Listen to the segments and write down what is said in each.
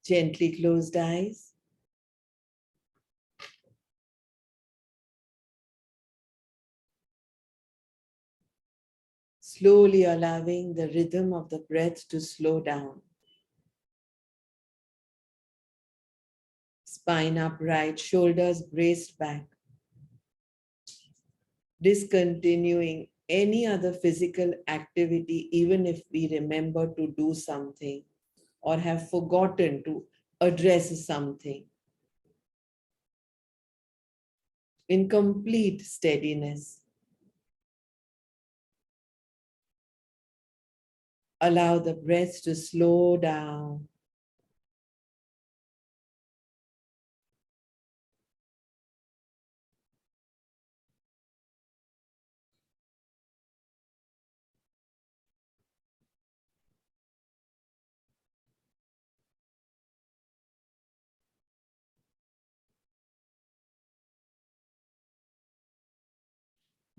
Gently closed eyes. Slowly allowing the rhythm of the breath to slow down. Spine upright, shoulders braced back. Discontinuing any other physical activity, even if we remember to do something or have forgotten to address something. In complete steadiness. Allow the breath to slow down.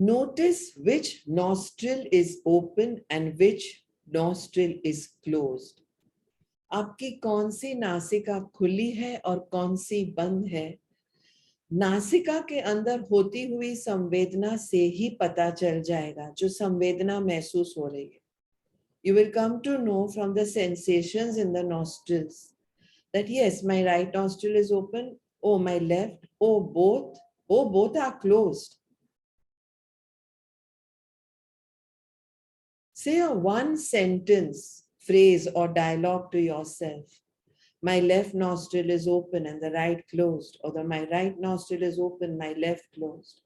Notice which nostril is open and which nostril is closed. आपकी कौन सी नासिका खुली है और कौन सी बंद है, नासिका के अंदर होती हुई संवेदना से ही पता चल जाएगा, जो संवेदना महसूस हो रही है. You will come to know from the sensations in the nostrils that yes, my right nostril is open, oh, my left, oh, both are closed. Say a one sentence, phrase or dialogue to yourself. My left nostril is open and the right closed, or my right nostril is open, my left closed.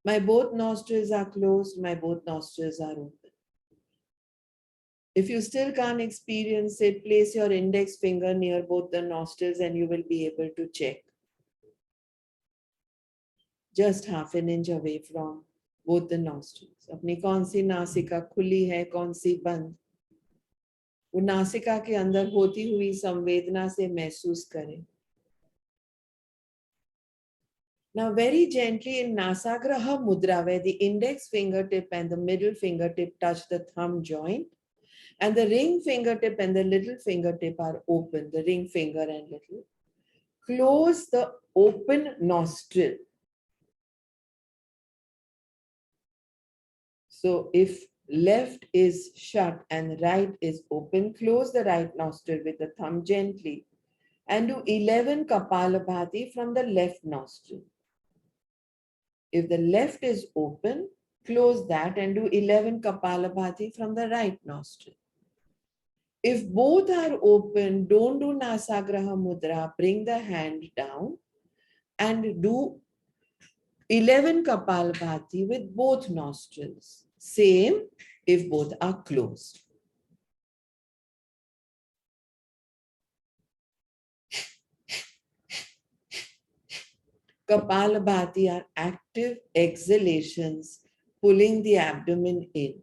My both nostrils are closed, my both nostrils are open. If you still can't experience it, place your index finger near both the nostrils and you will be able to check. Just half an inch away from both the nostrils. अपनी कौन सी नासिका खुली है, कौन सी बंद, वो नासिका के अंदर होती हुई संवेदना से महसूस करें. Now very gently in Nasagraha Mudra, where the index fingertip and the middle fingertip touch the thumb joint, and the ring fingertip and the little fingertip are open, the ring finger and little. Close the open nostril. So if left is shut and right is open, close the right nostril with the thumb gently and do 11 Kapalabhati from the left nostril. If the left is open, close that and do 11 Kapalabhati from the right nostril. If both are open, don't do Nasagraha Mudra, bring the hand down and do 11 Kapalabhati with both nostrils. Same if both are closed. Kapalabhati are active exhalations, pulling the abdomen in.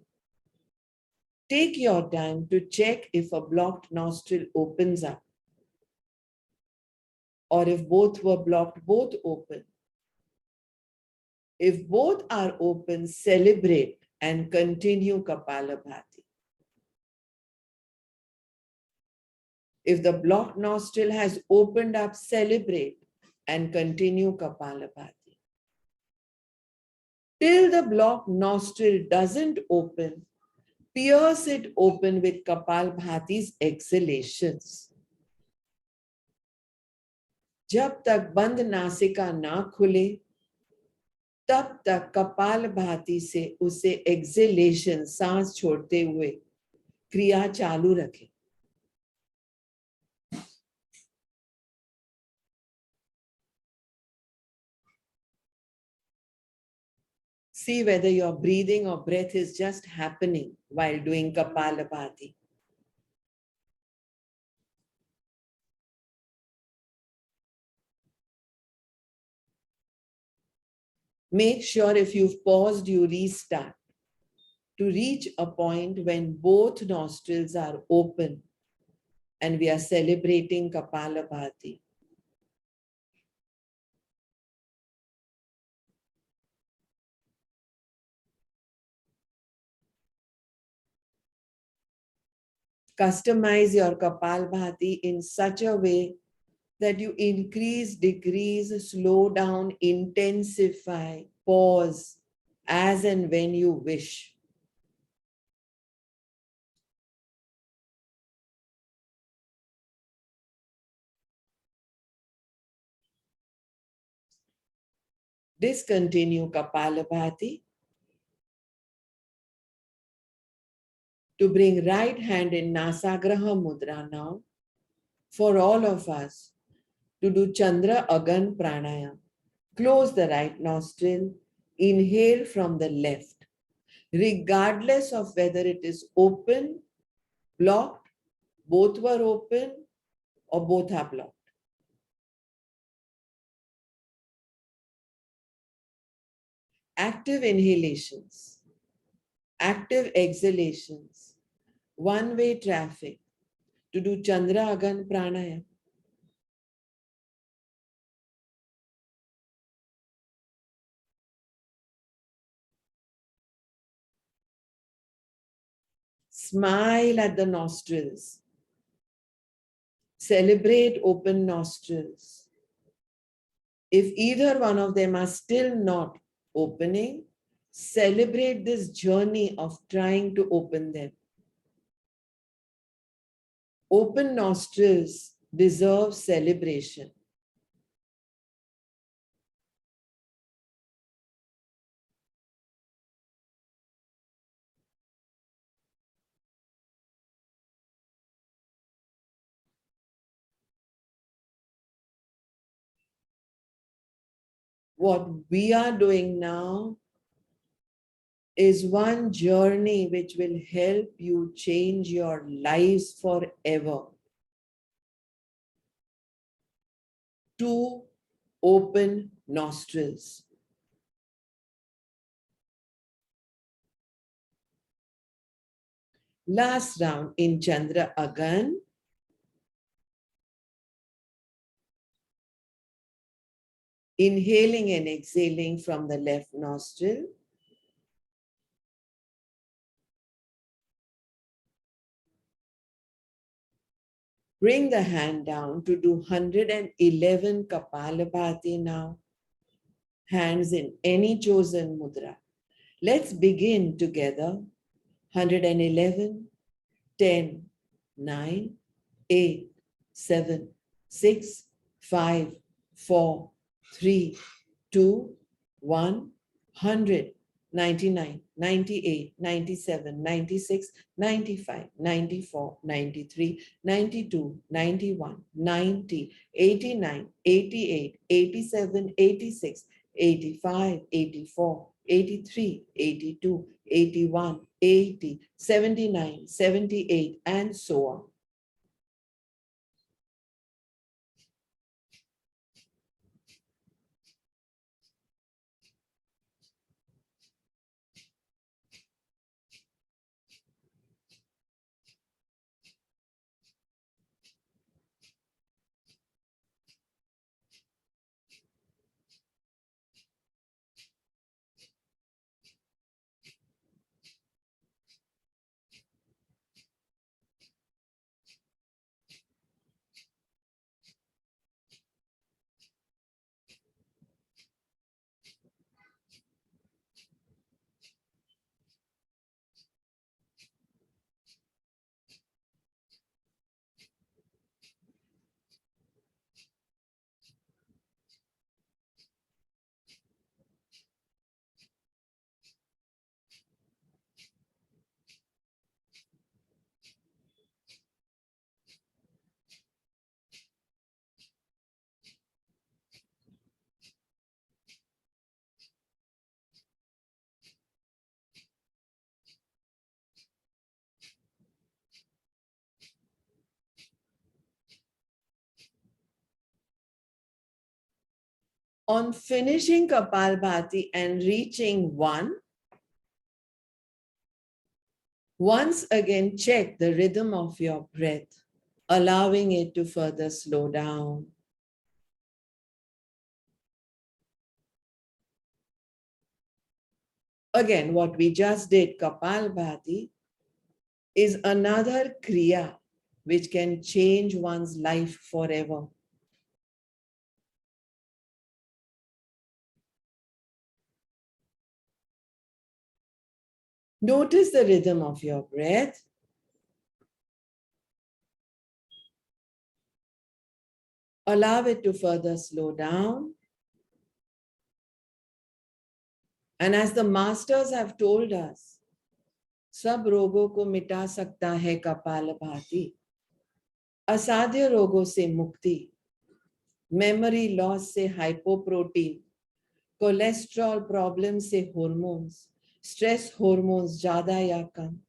Take your time to check if a blocked nostril opens up, or if both were blocked, both open. If both are open, celebrate and continue Kapalabhati. If the blocked nostril has opened up, celebrate and continue Kapalabhati. Till the blocked nostril doesn't open, pierce it open with Kapalbhati's exhalations. जब तक बंद नासिका ना खुले, तब तक कपालभाति से उसे एक्सेलेशन, सांस छोड़ते हुए क्रिया चालू रखें. See whether your breathing or breath is just happening while doing Kapalabhati. Make sure if you've paused, you restart to reach a point when both nostrils are open and we are celebrating Kapalabhati. Customize your Kapalbhati in such a way that you increase, decrease, slow down, intensify, pause as and when you wish. Discontinue Kapalabhati to bring right hand in Nasagraha Mudra now for all of us to do Chandra Agan Pranayam. Close the right nostril, inhale from the left, regardless of whether it is open, blocked, both were open, or both are blocked. Active inhalations, active exhalations, one-way traffic to do Chandra Agan Pranayam. Smile at the nostrils. Celebrate open nostrils. If either one of them are still not opening, celebrate this journey of trying to open them. Open nostrils deserve celebration. What we are doing now is one journey which will help you change your lives forever. Two open nostrils. Last round in Chandra Agan. Inhaling and exhaling from the left nostril. Bring the hand down to do 111 Kapalabhati now. Hands in any chosen mudra. Let's begin together. 111, 10, 9, 8, 7, 6, 5, 4, 3, 2, 1, 100. 99, 98, 97, 96, 95, 94, 93, 92, 91, 90, 89, 88, 87, 86, 85, 84, 83, 82, 81, 80, 79, 78, and so on. On finishing Kapalbhati and reaching 1, once again check the rhythm of your breath, allowing it to further slow down. Again, what we just did, Kapalbhati, is another kriya which can change one's life forever. Notice the rhythm of your breath. Allow it to further slow down. And as the masters have told us, सब रोगों को मिटा सकता है कपालभाति. असाध्य रोगों से मुक्ति, मेमोरी लॉस से हाइपोप्रोटीन, कोलेस्ट्रॉल प्रॉब्लम से हॉर्मोन्स, स्ट्रेस हॉर्मोन्स ज्यादा या कम,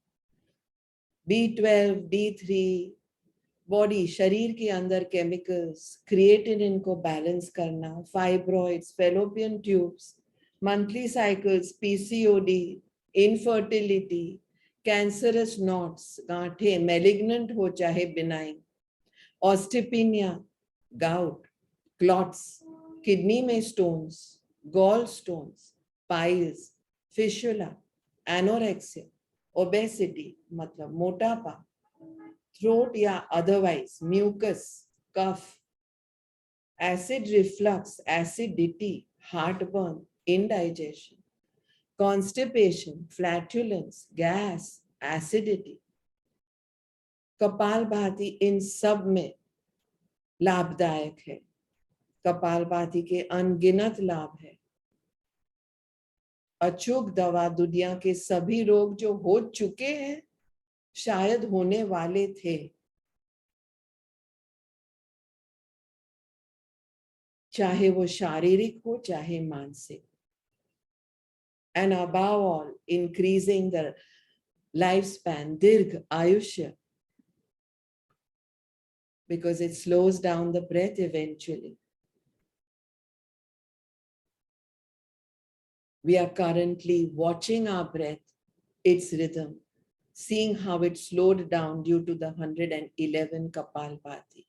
B12, D3, बॉडी शरीर के अंदर केमिकल्स, क्रिएटिनिन को बैलेंस करना, fibroids, fallopian tubes, monthly cycles, PCOD, infertility, cancerous knots, गांठें, मैलिग्नेंट हो चाहे benign, osteopenia, gout, clots, kidney में stones, gall stones, piles, fistula, anorexia, obesity मतलब मोटापा, throat या otherwise, mucus, cough, acid reflux, acidity, heartburn, indigestion, constipation, flatulence, gas, acidity. Kapalbhati इन सब में लाभदायक है. कपालभाति के अनगिनत लाभ है. अचूक दवा दुनिया के सभी रोग जो हो चुके हैं, शायद होने वाले थे, चाहे वो शारीरिक हो चाहे मानसिक. And above all, increasing the lifespan, दीर्घ आयुष्य, because it slows down the breath eventually. We are currently watching our breath, its rhythm, seeing how it slowed down due to the 111 Kapalbhati.